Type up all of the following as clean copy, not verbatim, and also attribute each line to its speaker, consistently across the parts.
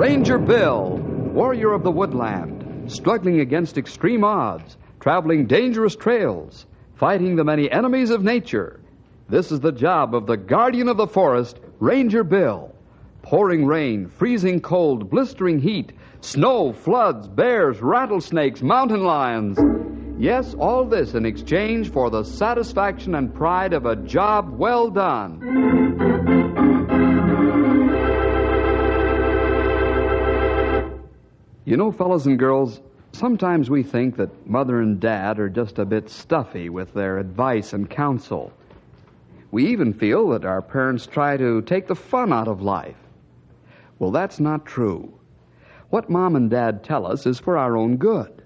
Speaker 1: Ranger Bill, warrior of the woodland, struggling against extreme odds, traveling dangerous trails, fighting the many enemies of nature. This is the job of the guardian of the forest, Ranger Bill. Pouring rain, freezing cold, blistering heat, snow, floods, bears, rattlesnakes, mountain lions. Yes, all this in exchange for the satisfaction and pride of a job well done. You know, fellas and girls, sometimes we think that Mother and Dad are just a bit stuffy with their advice and counsel. We even feel that our parents try to take the fun out of life. Well, that's not true. What Mom and Dad tell us is for our own good.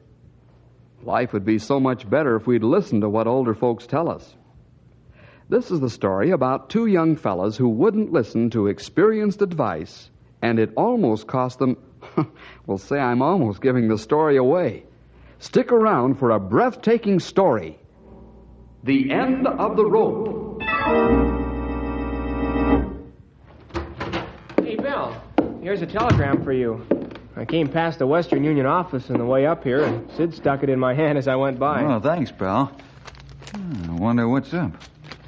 Speaker 1: Life would be so much better if we'd listen to what older folks tell us. This is the story about two young fellas who wouldn't listen to experienced advice, and it almost cost them... Well, say, I'm almost giving the story away. Stick around for a breathtaking story. The End of the Rope.
Speaker 2: Hey, Bill, here's a telegram for you. I came past the Western Union office on the way up here, and Sid stuck it in my hand as I went by.
Speaker 3: Oh, thanks, pal. I wonder what's up.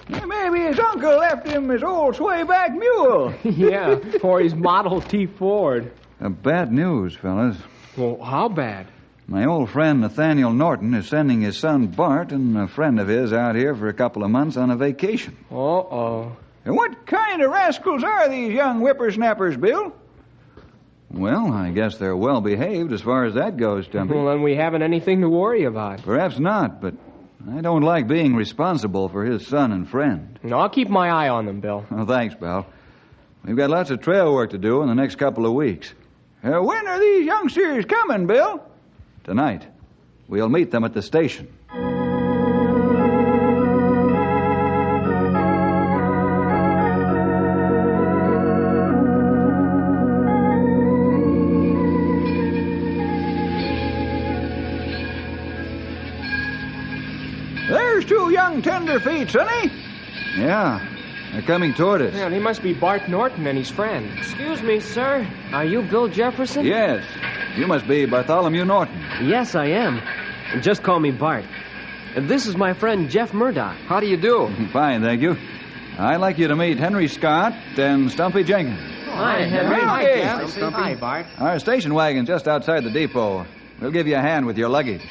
Speaker 4: Yeah, maybe his uncle left him his old swayback mule.
Speaker 2: Yeah, or his Model T Ford.
Speaker 3: Bad news, fellas.
Speaker 2: Well, how bad?
Speaker 3: My old friend Nathaniel Norton is sending his son Bart and a friend of his out here for a couple of months on a vacation.
Speaker 2: Uh-oh.
Speaker 4: And what kind of rascals are these young whippersnappers, Bill?
Speaker 3: Well, I guess they're well behaved as far as that goes, Stumpy.
Speaker 2: Well, then we haven't anything to worry about.
Speaker 3: Perhaps not, but I don't like being responsible for his son and friend.
Speaker 2: No, I'll keep my eye on them, Bill.
Speaker 3: Oh, thanks, pal. We've got lots of trail work to do in the next couple of weeks.
Speaker 4: When are these youngsters coming, Bill?
Speaker 3: Tonight. We'll meet them at the station.
Speaker 4: There's two young tenderfeet, Sonny.
Speaker 3: Yeah, they're coming toward us.
Speaker 2: Yeah, they must be Bart Norton and his friend.
Speaker 5: Excuse me, sir. Are you Bill Jefferson?
Speaker 3: Yes. You must be Bartholomew Norton.
Speaker 5: Yes, I am. Just call me Bart. This is my friend Jeff Murdoch.
Speaker 1: How do you do?
Speaker 3: Fine, thank you. I'd like you to meet Henry Scott and Stumpy Jenkins.
Speaker 5: Hi, Henry.
Speaker 2: Hi, Jeff. Hi, Bart.
Speaker 3: Our station wagon's just outside the depot. We'll give you a hand with your luggage.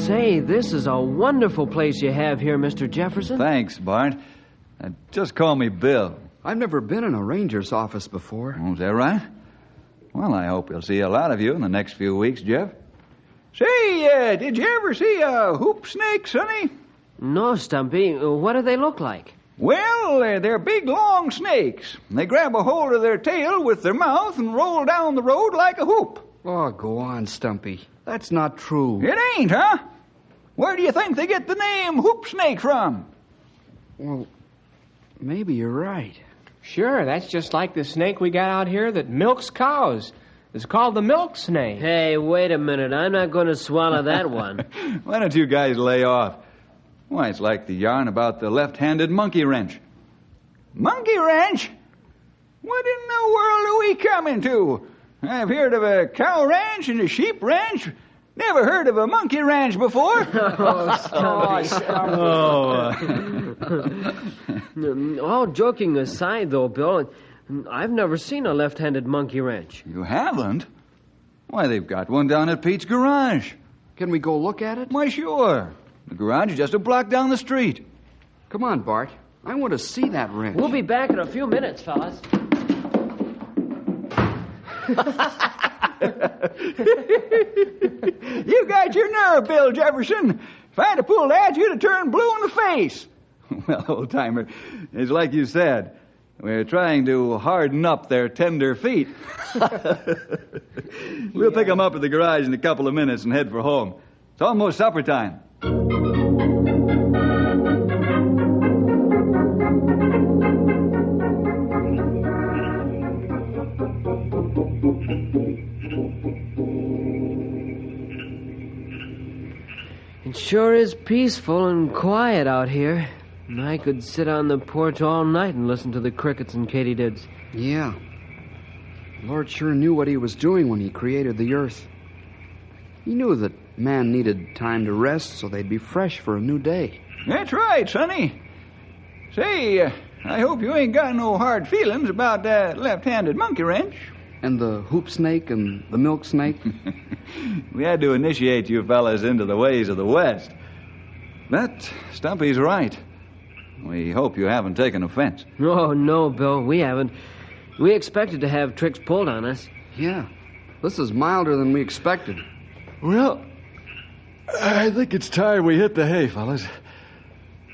Speaker 5: Say, this is a wonderful place you have here, Mr. Jefferson.
Speaker 3: Thanks, Bart. Just call me Bill.
Speaker 1: I've never been in a ranger's office before.
Speaker 3: Oh, is that right? Well, I hope we'll see a lot of you in the next few weeks, Jeff.
Speaker 4: Say, did you ever see a hoop snake, Sonny?
Speaker 5: No, Stumpy. What do they look like?
Speaker 4: Well, they're big, long snakes. They grab a hold of their tail with their mouth and roll down the road like a hoop.
Speaker 1: Oh, go on, Stumpy. That's not true.
Speaker 4: It ain't, huh? Where do you think they get the name hoop snake from?
Speaker 1: Well, maybe you're right.
Speaker 2: Sure, that's just like the snake we got out here that milks cows. It's called the milk snake.
Speaker 5: Hey, wait a minute. I'm not going to swallow that one.
Speaker 3: Why don't you guys lay off? Why, it's like the yarn about the left-handed monkey wrench.
Speaker 4: Monkey wrench? What in the world are we coming to? I've heard of a cow ranch and a sheep ranch. Never heard of a monkey ranch before.
Speaker 5: All joking aside, though, Bill, I've never seen a left-handed monkey wrench.
Speaker 3: You haven't? Why, they've got one down at Pete's garage.
Speaker 1: Can we go look at it?
Speaker 3: Why, sure. The garage is just a block down the street.
Speaker 1: Come on, Bart. I want to see that wrench.
Speaker 5: We'll be back in a few minutes, fellas.
Speaker 4: You got your nerve, Bill Jefferson. If I'd have pulled at you, it'd turn blue in the face.
Speaker 3: Well, old-timer, it's like you said. We're trying to harden up their tender feet. We'll pick them up at the garage in a couple of minutes and head for home. It's almost supper time.
Speaker 5: sure is peaceful and quiet out here. I could sit on the porch all night and listen to the crickets and katydids.
Speaker 1: Yeah. Lord sure knew what he was doing when he created the earth. He knew that man needed time to rest so they'd be fresh for a new day.
Speaker 4: That's right, Sonny. Say, I hope you ain't got no hard feelings about that left-handed monkey wrench.
Speaker 1: And the hoop snake and the milk snake?
Speaker 3: We had to initiate you fellas into the ways of the West. But Stumpy's right. We hope you haven't taken offense.
Speaker 5: Oh, no, Bill, we haven't. We expected to have tricks pulled on us.
Speaker 1: Yeah. This is milder than we expected.
Speaker 3: Well, I think it's time we hit the hay, fellas.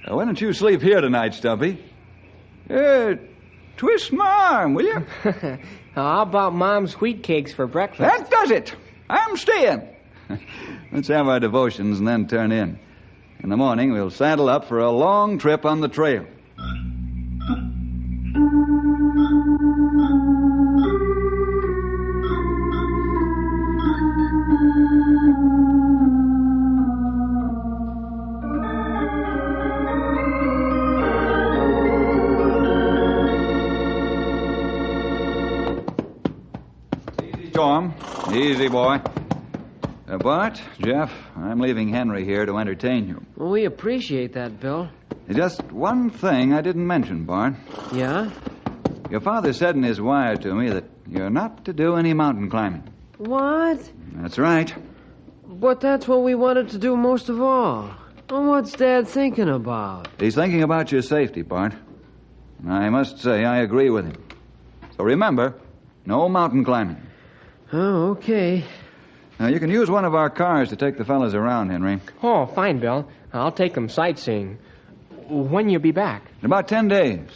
Speaker 3: Why don't you sleep here tonight, Stumpy?
Speaker 4: Twist my arm, will you?
Speaker 2: How about Mom's wheat cakes for breakfast?
Speaker 4: That does it. I'm staying.
Speaker 3: Let's have our devotions and then turn in. In the morning, we'll saddle up for a long trip on the trail. Easy, Tom. Easy, boy. Bart, Jeff, I'm leaving Henry here to entertain you.
Speaker 5: Well, we appreciate that, Bill.
Speaker 3: Just one thing I didn't mention, Bart.
Speaker 5: Yeah?
Speaker 3: Your father said in his wire to me that you're not to do any mountain climbing.
Speaker 5: What?
Speaker 3: That's right.
Speaker 5: But that's what we wanted to do most of all. Well, what's Dad thinking about?
Speaker 3: He's thinking about your safety, Bart. I must say I agree with him. So remember, no mountain climbing.
Speaker 5: Oh, okay.
Speaker 3: Now, you can use one of our cars to take the fellas around, Henry.
Speaker 2: Oh, fine, Bill. I'll take them sightseeing. When you be back?
Speaker 3: In about 10 days.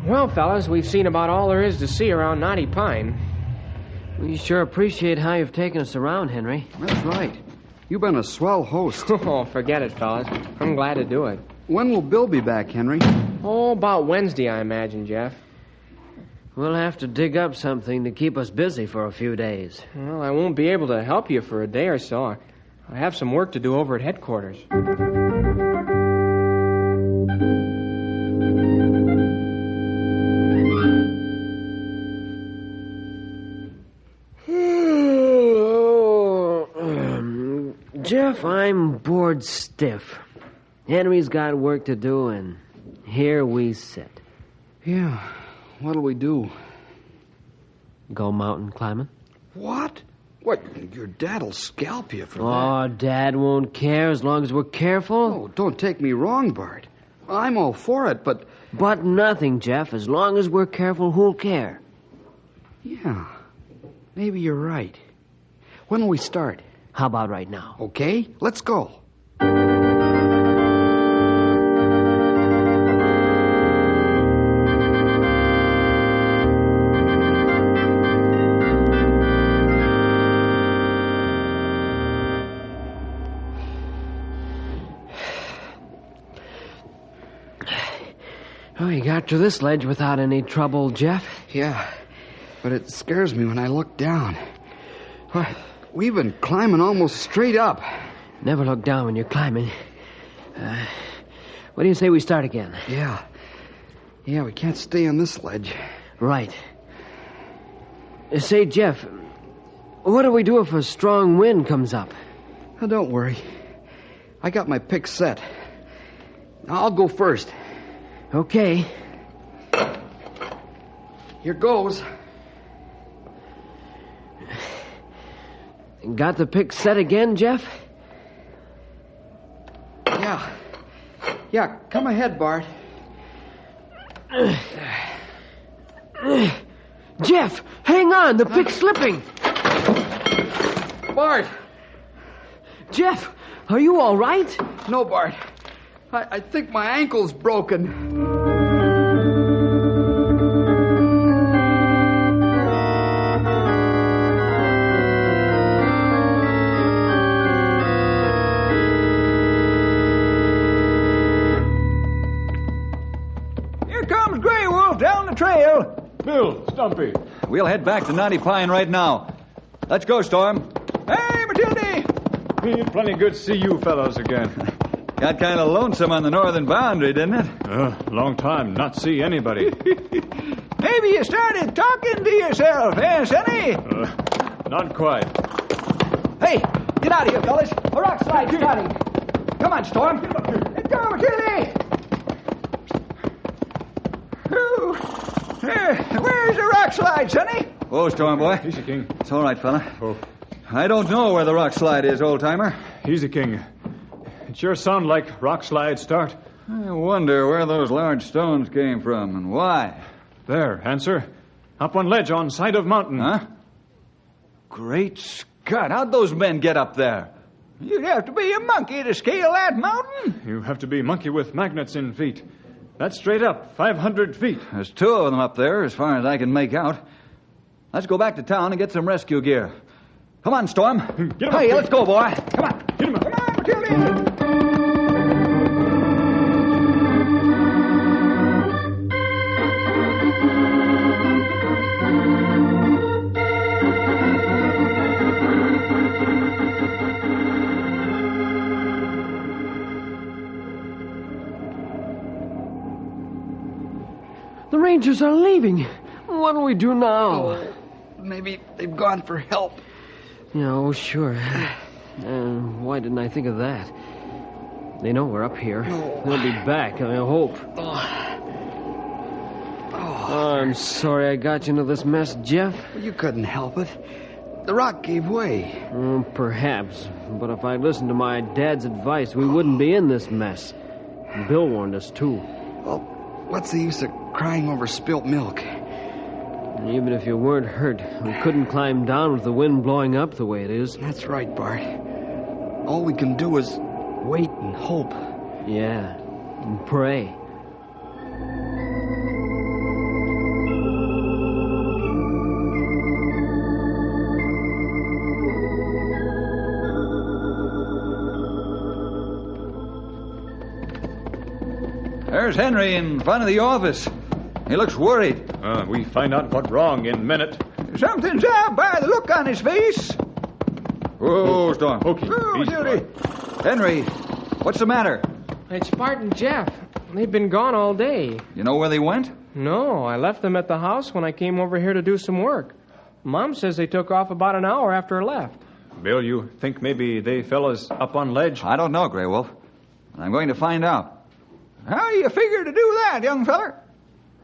Speaker 2: Well, fellas, we've seen about all there is to see around Knotty Pine.
Speaker 5: We sure appreciate how you've taken us around, Henry.
Speaker 1: That's right. You've been a swell host.
Speaker 2: Oh, forget it, fellas. I'm glad to do it.
Speaker 1: When will Bill be back, Henry?
Speaker 2: Oh, about Wednesday, I imagine, Jeff.
Speaker 5: We'll have to dig up something to keep us busy for a few days.
Speaker 2: Well, I won't be able to help you for a day or so. I have some work to do over at headquarters.
Speaker 5: Jeff, I'm bored stiff. Henry's got work to do, and here we sit.
Speaker 1: Yeah. What'll we do?
Speaker 5: Go mountain climbing?
Speaker 1: What? What? Your dad'll scalp you for that.
Speaker 5: Oh, Dad won't care as long as we're careful.
Speaker 1: Oh, don't take me wrong, Bart. I'm all for it, but...
Speaker 5: But nothing, Jeff. As long as we're careful, who'll care?
Speaker 1: Yeah. Maybe you're right. When will we start?
Speaker 5: How about right now?
Speaker 1: Okay, let's go.
Speaker 5: Oh, you got to this ledge without any trouble, Jeff.
Speaker 1: Yeah, but it scares me when I look down. What? We've been climbing almost straight up.
Speaker 5: Never look down when you're climbing. What do you say we start again?
Speaker 1: Yeah. Yeah, we can't stay on this ledge.
Speaker 5: Right. Say, Jeff, what do we do if a strong wind comes up?
Speaker 1: Oh, don't worry. I got my pick set. I'll go first.
Speaker 5: Okay.
Speaker 1: Here goes.
Speaker 5: Got the pick set again, Jeff?
Speaker 1: Yeah. Yeah, come ahead, Bart.
Speaker 5: Jeff, hang on. The pick's slipping.
Speaker 1: Bart!
Speaker 5: Jeff, are you all right?
Speaker 1: No, Bart. I think my ankle's broken.
Speaker 4: Here comes Grey Wolf down the trail.
Speaker 3: Bill, Stumpy. We'll head back to Knotty Pine right now. Let's go, Storm.
Speaker 4: Hey, Matilda.
Speaker 3: Plenty good to see you fellows again. Got kind of lonesome on the northern boundary, didn't it?
Speaker 6: Long time not see anybody.
Speaker 4: Maybe you started talking to yourself, eh, Sonny?
Speaker 6: Not quite.
Speaker 4: Hey, get out of here, fellas. A rock slide's starting. Come on, Storm. Let's go, Matilda. Where's the rock slide, Sonny?
Speaker 3: Oh, Storm boy.
Speaker 6: Easy, King.
Speaker 3: It's all right, fella.
Speaker 6: Oh.
Speaker 3: I don't know where the rock slide is, old-timer.
Speaker 6: Easy, King. It sure sounds like rock slide start.
Speaker 3: I wonder where those large stones came from and why.
Speaker 6: There, answer. Up on ledge on side of mountain.
Speaker 3: Huh? Great Scott, how'd those men get up there?
Speaker 4: You'd have to be a monkey to scale that mountain.
Speaker 6: You have to be monkey with magnets in feet. That's straight up, 500 feet.
Speaker 3: There's two of them up there, as far as I can make out. Let's go back to town and get some rescue gear. Come on, Storm.
Speaker 6: Get him up,
Speaker 3: Hey,
Speaker 6: King.
Speaker 3: let's go, boy. Come on.
Speaker 6: Get him up.
Speaker 4: Come on, Matilda.
Speaker 5: The Rangers are leaving. What do we do now?
Speaker 1: Oh, maybe they've gone for help.
Speaker 5: Yeah, oh, sure. Why didn't I think of that? They know we're up here.
Speaker 1: No.
Speaker 5: They'll be back, I hope. Oh, I'm sorry I got you into this mess, Jeff.
Speaker 1: You couldn't help it. The rock gave way.
Speaker 5: Perhaps. But if I'd listened to my dad's advice, we wouldn't be in this mess. Bill warned us, too.
Speaker 1: Well, what's the use of crying over spilt milk?
Speaker 5: Even if you weren't hurt, we couldn't climb down with the wind blowing up the way it is.
Speaker 1: That's right, Bart. All we can do is wait and hope.
Speaker 5: Yeah, and pray.
Speaker 3: There's Henry in front of the office. He looks worried.
Speaker 6: We find out what's wrong in a minute.
Speaker 4: Something's up by the look on his face.
Speaker 3: Whoa, Storm.
Speaker 6: Okay,
Speaker 4: Oh,
Speaker 6: easy,
Speaker 4: Matilda.
Speaker 6: boy.
Speaker 3: Henry, what's the matter?
Speaker 2: It's Bart and Jeff. They've been gone all day.
Speaker 3: You know where they went?
Speaker 2: No, I left them at the house when I came over here to do some work. Mom says they took off about an hour after I left.
Speaker 6: Bill, you think maybe they fellas up on ledge?
Speaker 3: I don't know, Grey Wolf. I'm going to find out.
Speaker 4: How do you figure to do that, young feller?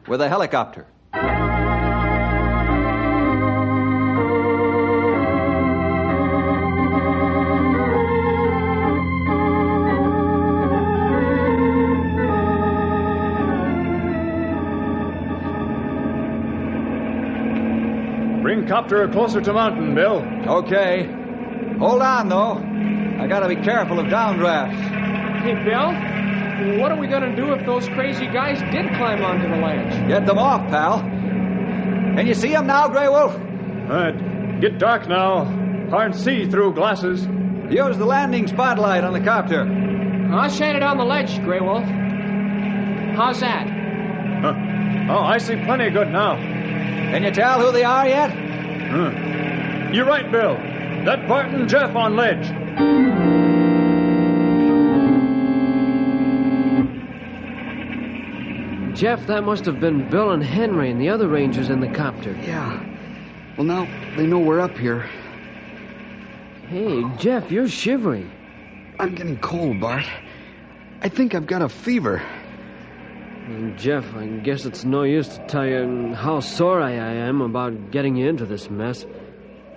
Speaker 3: With a helicopter.
Speaker 6: Bring copter closer to mountain, Bill.
Speaker 3: Okay. Hold on, though. I gotta be careful of downdrafts.
Speaker 2: Hey, Bill, what are we going to do if those crazy guys did climb onto the ledge?
Speaker 3: Get them off, pal. Can you see them now, Grey Wolf?
Speaker 6: Get dark now. Hard to see through glasses.
Speaker 3: Use the landing spotlight on the copter.
Speaker 2: I'll shine it on the ledge, Grey Wolf. How's that?
Speaker 6: Oh, I see plenty good now.
Speaker 3: Can you tell who they are yet?
Speaker 6: You're right, Bill. That Bart and Jeff on ledge.
Speaker 5: Jeff, that must have been Bill and Henry and the other Rangers in the copter.
Speaker 1: Yeah. Well, now they know we're up here.
Speaker 5: Hey, Jeff, you're shivering.
Speaker 1: I'm getting cold, Bart. I think I've got a fever.
Speaker 5: Jeff, I guess it's no use to tell you how sorry I am about getting you into this mess.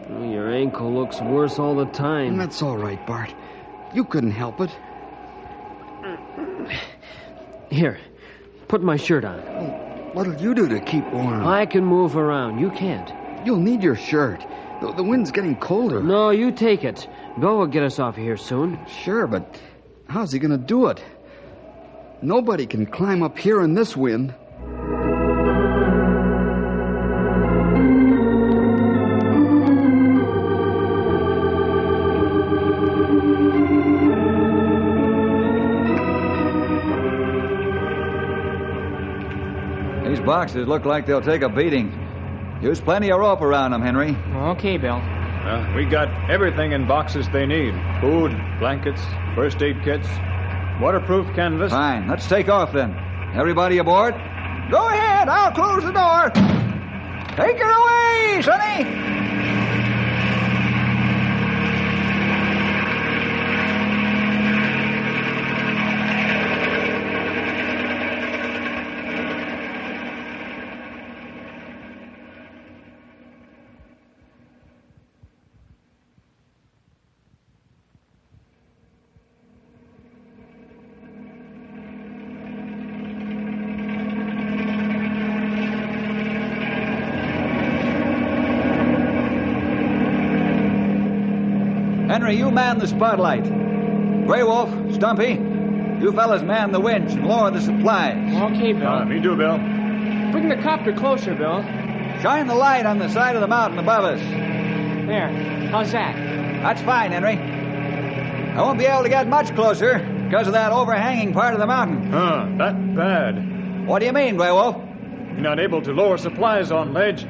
Speaker 5: Your ankle looks worse all the time.
Speaker 1: That's all right, Bart. You couldn't help it.
Speaker 5: Here, put my shirt on.
Speaker 1: What'll you do to keep warm?
Speaker 5: I can move around. You can't.
Speaker 1: You'll need your shirt. The wind's getting colder.
Speaker 5: No, you take it. Bill will get us off of here soon.
Speaker 1: Sure, but how's he going to do it? Nobody can climb up here in this wind.
Speaker 3: These boxes look like they'll take a beating. Use plenty of rope around them, Henry.
Speaker 2: Okay, Bill.
Speaker 6: We got everything in boxes they need. Food, blankets, first aid kits, waterproof canvas.
Speaker 3: Fine. Let's take off then. Everybody aboard?
Speaker 4: Go ahead. I'll close the door. Take her away, Sonny.
Speaker 3: Henry, you man the spotlight. Grey Wolf, Stumpy, you fellas man the winch and lower the supplies.
Speaker 2: Okay, Bill.
Speaker 6: Me too, Bill.
Speaker 2: Bring the copter closer, Bill.
Speaker 3: Shine the light on the side of the mountain above us.
Speaker 2: There. How's that?
Speaker 3: That's fine, Henry. I won't be able to get much closer because of that overhanging part of the mountain.
Speaker 6: That bad.
Speaker 3: What do you mean, Grey Wolf?
Speaker 6: We're not able to lower supplies on ledge.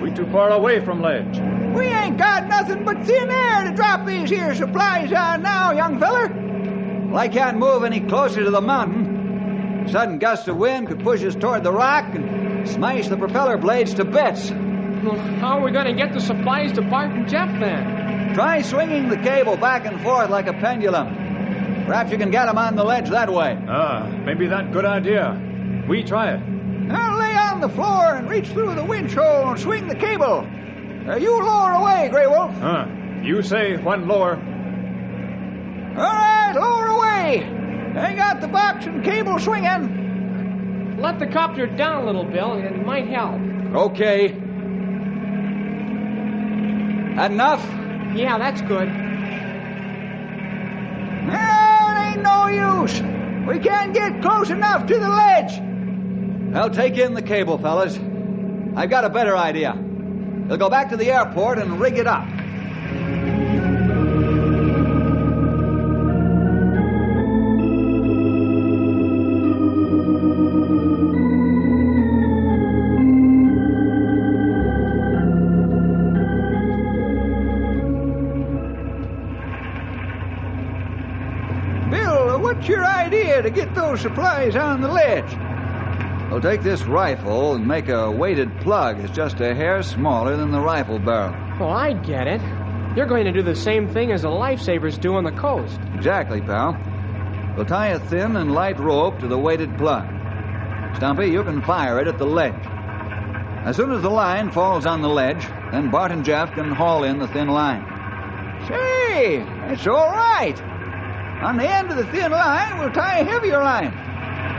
Speaker 6: We're too far away from ledge.
Speaker 4: We ain't got nothing but thin air to drop these here supplies on now, young feller.
Speaker 3: Well, I can't move any closer to the mountain. A sudden gust of wind could push us toward the rock and smash the propeller blades to bits.
Speaker 2: Well, how are we going to get the supplies to Bart and Jeff then?
Speaker 3: Try swinging the cable back and forth like a pendulum. Perhaps you can get them on the ledge that way.
Speaker 6: Maybe that good idea. We try it.
Speaker 4: Now lay on the floor and reach through the winch hole and swing the cable. You lower away, Grey Wolf.
Speaker 6: You say when lower.
Speaker 4: All right, lower away. I got the box and cable swinging.
Speaker 2: Let the copter down a little, Bill. It might help.
Speaker 3: Okay. That enough?
Speaker 2: Yeah, that's good.
Speaker 4: It ain't no use. We can't get close enough to the ledge.
Speaker 3: Well, take in the cable, fellas. I've got a better idea. We'll go back to the airport and rig it up.
Speaker 4: Bill, what's your idea to get those supplies on the ledge?
Speaker 3: We'll take this rifle and make a weighted plug. It's just a hair smaller than the rifle barrel.
Speaker 2: Well, I get it. You're going to do the same thing as the lifesavers do on the coast.
Speaker 3: Exactly, pal. We'll tie a thin and light rope to the weighted plug. Stumpy, you can fire it at the ledge. As soon as the line falls on the ledge, then Bart and Jeff can haul in the thin line.
Speaker 4: Say, that's all right. On the end of the thin line, we'll tie a heavier line.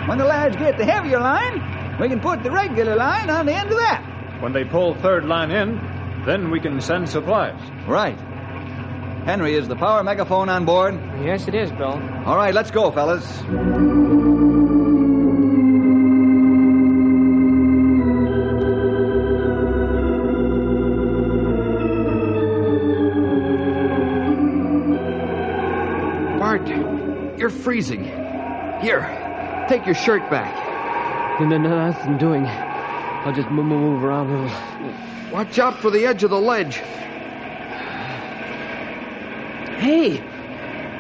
Speaker 4: When the lads get the heavier line, we can put the regular line on the end of that.
Speaker 6: When they pull third line in, then we can send supplies.
Speaker 3: Right. Henry, is the power megaphone on board?
Speaker 2: Yes, it is, Bill.
Speaker 3: All right, let's go, fellas.
Speaker 1: Bart, you're freezing. Here. Take your shirt back.
Speaker 5: Nothing doing. I'll just move around a little.
Speaker 1: Watch out for the edge of the ledge.
Speaker 5: Hey,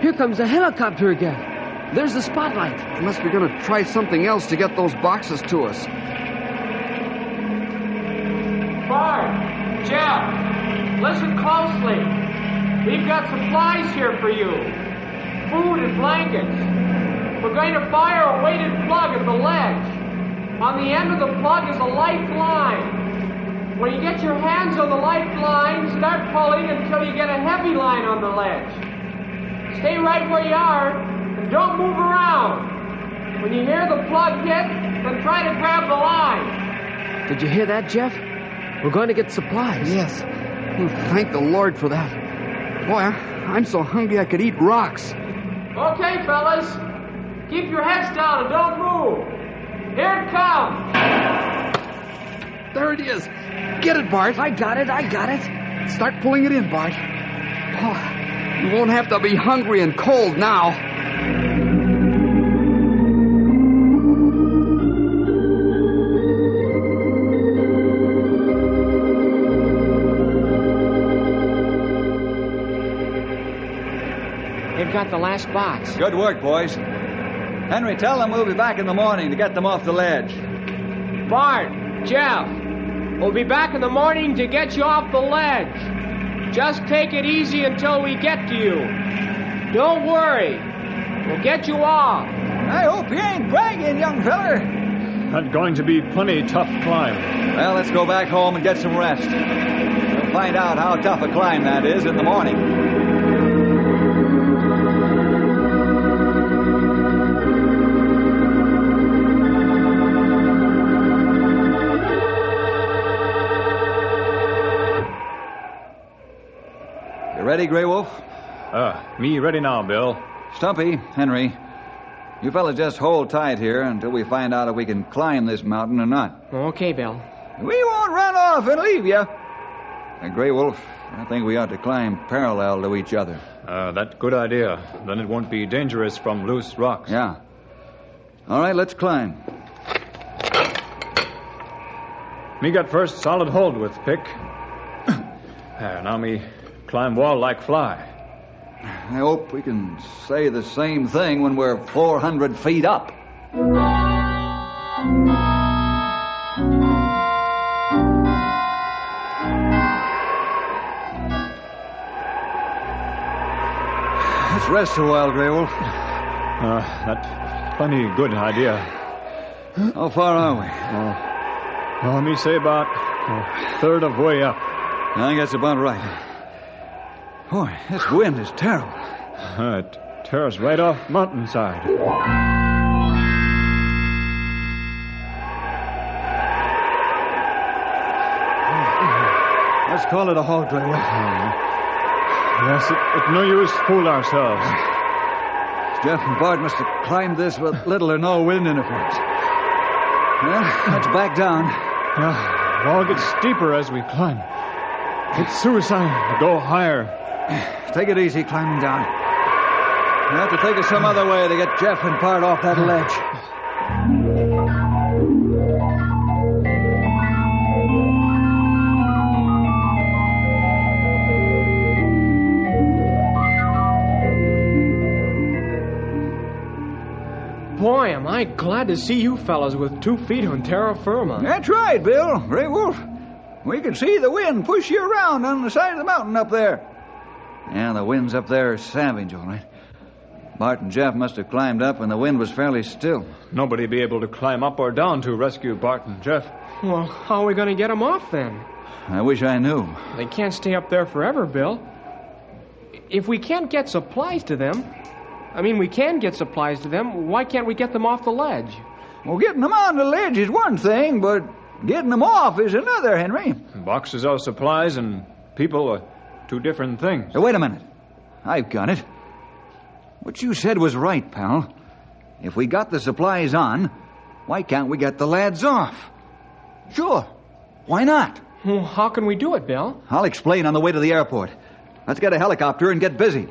Speaker 5: here comes a helicopter again. There's the spotlight.
Speaker 1: They must be going to try something else to get those boxes to us.
Speaker 2: Bart, Jeff, listen closely. We've got supplies here for you. Food and blankets. We're going to fire a weighted plug at the ledge. On the end of the plug is a lifeline. When you get your hands on the lifeline, start pulling until you get a heavy line on the ledge. Stay right where you are and don't move around. When you hear the plug hit, then try to grab the line.
Speaker 5: Did you hear that, Jeff? We're going to get supplies.
Speaker 1: Yes. Oh, thank the Lord for that. Boy, I'm so hungry I could eat rocks.
Speaker 2: Okay, fellas. Keep your heads down and don't move. Here it comes.
Speaker 1: There it is. Get it, Bart.
Speaker 5: I got it.
Speaker 1: Start pulling it in, Bart. Oh, you won't have to be hungry and cold now.
Speaker 2: got the last box.
Speaker 3: Good work, boys. Henry, tell them we'll be back in the morning to get them off the ledge.
Speaker 2: Bart, Jeff, we'll be back in the morning to get you off the ledge. Just take it easy until we get to you. Don't worry. We'll get you off.
Speaker 4: I hope you ain't bragging, young feller.
Speaker 6: That's going to be plenty tough climb.
Speaker 3: Well, let's go back home and get some rest. We'll find out how tough a climb that is in the morning. You ready, Grey Wolf?
Speaker 6: Me ready now, Bill.
Speaker 3: Stumpy, Henry, you fellas just hold tight here until we find out if we can climb this mountain or not.
Speaker 2: Okay, Bill.
Speaker 4: We won't run off and leave you.
Speaker 3: Grey Wolf, I think we ought to climb parallel to each other.
Speaker 6: That's a good idea. Then it won't be dangerous from loose rocks.
Speaker 3: Yeah. All right, let's climb.
Speaker 6: Me got first solid hold with pick. Now me climb wall like fly.
Speaker 3: I hope we can say the same thing when we're 400 feet up. Let's rest a while, Grey Wolf.
Speaker 6: That's plenty good idea.
Speaker 3: How far are we?
Speaker 6: Let me say about a third of way up.
Speaker 3: I think that's about right. Boy, this wind is terrible.
Speaker 6: It tears right off mountainside.
Speaker 3: Let's call it a halt, Grey Wolf.
Speaker 6: Yes, it's no use fool ourselves.
Speaker 3: Jeff and Bart must have climbed this with little or no wind interference. Well, let's back down.
Speaker 6: Yeah, it all gets steeper as we climb. It's suicide to go higher.
Speaker 3: Take it easy climbing down. You have to take us some other way to get Jeff and Bart off that ledge.
Speaker 2: Boy, am I glad to see you fellas with 2 feet on terra firma.
Speaker 4: That's right, Bill. Grey Wolf. We can see the wind push you around on the side of the mountain up there.
Speaker 3: Yeah, the winds up there are savage, all right. Bart and Jeff must have climbed up when the wind was fairly still.
Speaker 6: Nobody be able to climb up or down to rescue Bart and Jeff.
Speaker 2: Well, how are we going to get them off then?
Speaker 3: I wish I knew.
Speaker 2: They can't stay up there forever, Bill. If we can't get supplies to them... we can get supplies to them. Why can't we get them off the ledge?
Speaker 4: Well, getting them on the ledge is one thing, but getting them off is another, Henry.
Speaker 6: Boxes of supplies and people are 2 different things.
Speaker 3: Hey, wait a minute. I've got it. What you said was right, pal. If we got the supplies on, why can't we get the lads off? Sure. Why not?
Speaker 2: Well, how can we do it, Bill?
Speaker 3: I'll explain on the way to the airport. Let's get a helicopter and get busy.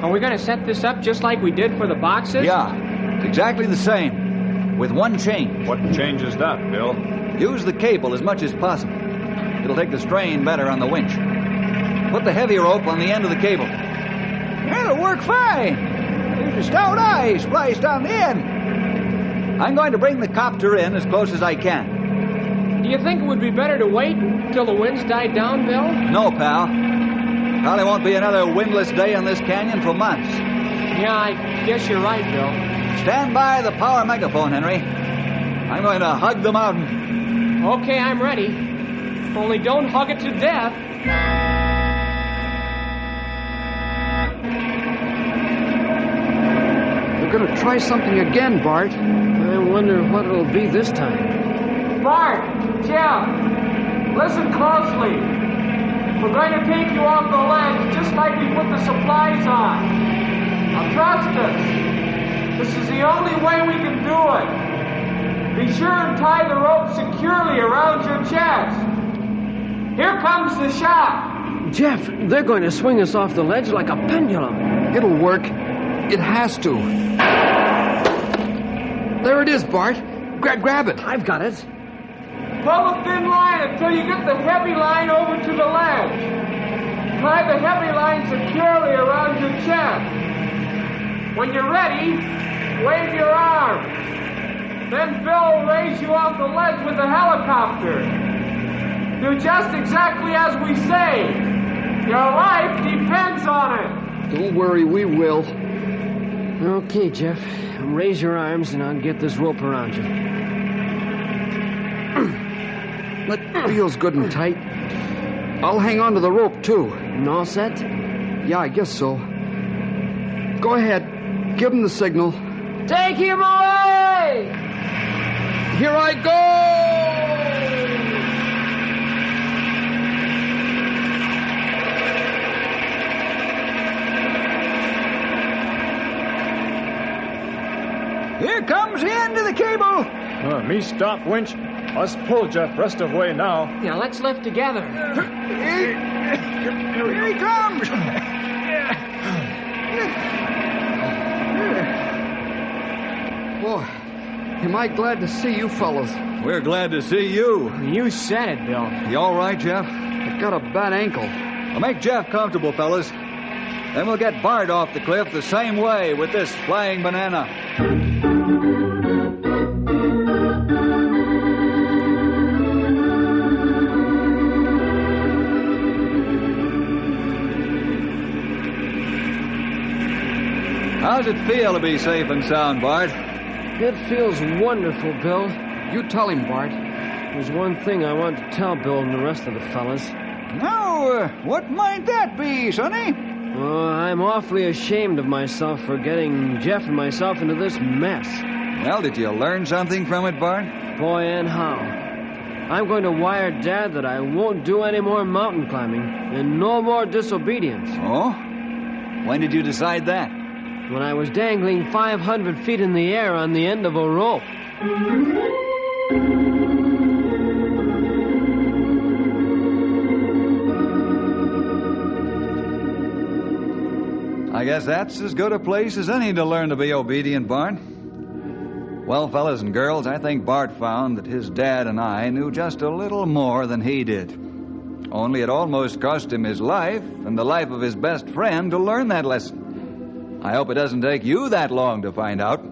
Speaker 2: Are we going to set this up just like we did for the boxes?
Speaker 3: Yeah, it's exactly the same, with one change.
Speaker 6: What change is that, Bill?
Speaker 3: Use the cable as much as possible. It'll take the strain better on the winch. Put the heavy rope on the end of the cable.
Speaker 4: It'll work fine. There's a stout eye spliced on the end.
Speaker 3: I'm going to bring the copter in as close as I can.
Speaker 2: Do you think it would be better to wait until the winds died down, Bill?
Speaker 3: No, pal. Probably won't be another windless day in this canyon for months.
Speaker 2: Yeah, I guess you're right, Bill.
Speaker 3: Stand by the power megaphone, Henry. I'm going to hug the mountain.
Speaker 2: Okay, I'm ready. Only don't hug it to death.
Speaker 1: We're going to try something again, Bart.
Speaker 5: I wonder what it'll be this time.
Speaker 2: Bart, Jeff, listen closely. We're going to take you off the ledge just like we put the supplies on. Now trust us. This is the only way we can do it. Be sure and tie the rope securely around your chest. Here comes the shot.
Speaker 5: Jeff, they're going to swing us off the ledge like a pendulum.
Speaker 1: It'll work. It has to. There it is, Bart. Grab it.
Speaker 5: I've got it.
Speaker 2: Pull a thin line until you get the heavy line over to the ledge. Tie the heavy line securely around your chest. When you're ready, wave your arm. Then Bill will raise you off the ledge with the helicopter. Do just exactly as we say. Your life depends on it.
Speaker 1: Don't worry, we will.
Speaker 5: Okay, Jeff. Raise your arms and I'll get this rope around you.
Speaker 1: That feels good and tight. I'll hang on to the rope, too.
Speaker 5: And all set?
Speaker 1: Yeah, I guess so. Go ahead. Give him the signal.
Speaker 5: Take him away!
Speaker 1: Here I go!
Speaker 4: Here comes the end of the cable.
Speaker 6: Me stop, winch. Us pull, Jeff, rest of way now.
Speaker 5: Now, let's lift together.
Speaker 4: Here he comes.
Speaker 1: Boy, am I glad to see you fellas.
Speaker 3: We're glad to see you.
Speaker 5: You said it, Bill.
Speaker 3: You all right, Jeff?
Speaker 1: I've got a bad ankle.
Speaker 3: Well, make Jeff comfortable, fellas. Then we'll get Bart off the cliff the same way with this flying banana. How's it feel to be safe and sound, Bart?
Speaker 5: It feels wonderful, Bill.
Speaker 1: You tell him, Bart.
Speaker 5: There's one thing I want to tell Bill and the rest of the fellas.
Speaker 4: Now, what might that be, Sonny?
Speaker 5: Oh, I'm awfully ashamed of myself for getting Jeff and myself into this mess.
Speaker 3: Well, did you learn something from it, Bart?
Speaker 5: Boy, and how. I'm going to wire Dad that I won't do any more mountain climbing and no more disobedience.
Speaker 3: Oh? When did you decide that?
Speaker 5: When I was dangling 500 feet in the air on the end of a rope.
Speaker 3: I guess that's as good a place as any to learn to be obedient, Bart. Well, fellas and girls, I think Bart found that his dad and I knew just a little more than he did. Only it almost cost him his life and the life of his best friend to learn that lesson. I hope it doesn't take you that long to find out.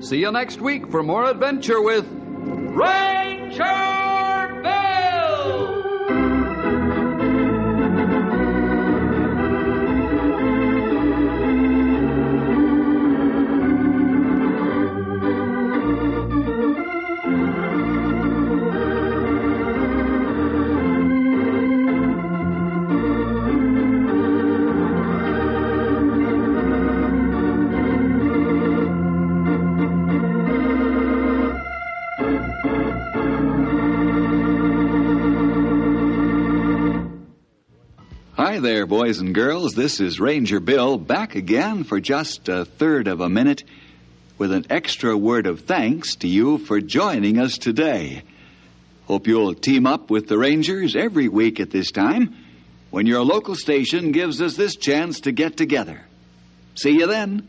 Speaker 1: See you next week for more adventure with Ranger Bill!
Speaker 7: Hi there, boys and girls. This is Ranger Bill back again for just a third of a minute with an extra word of thanks to you for joining us today. Hope you'll team up with the Rangers every week at this time when your local station gives us this chance to get together. See you then.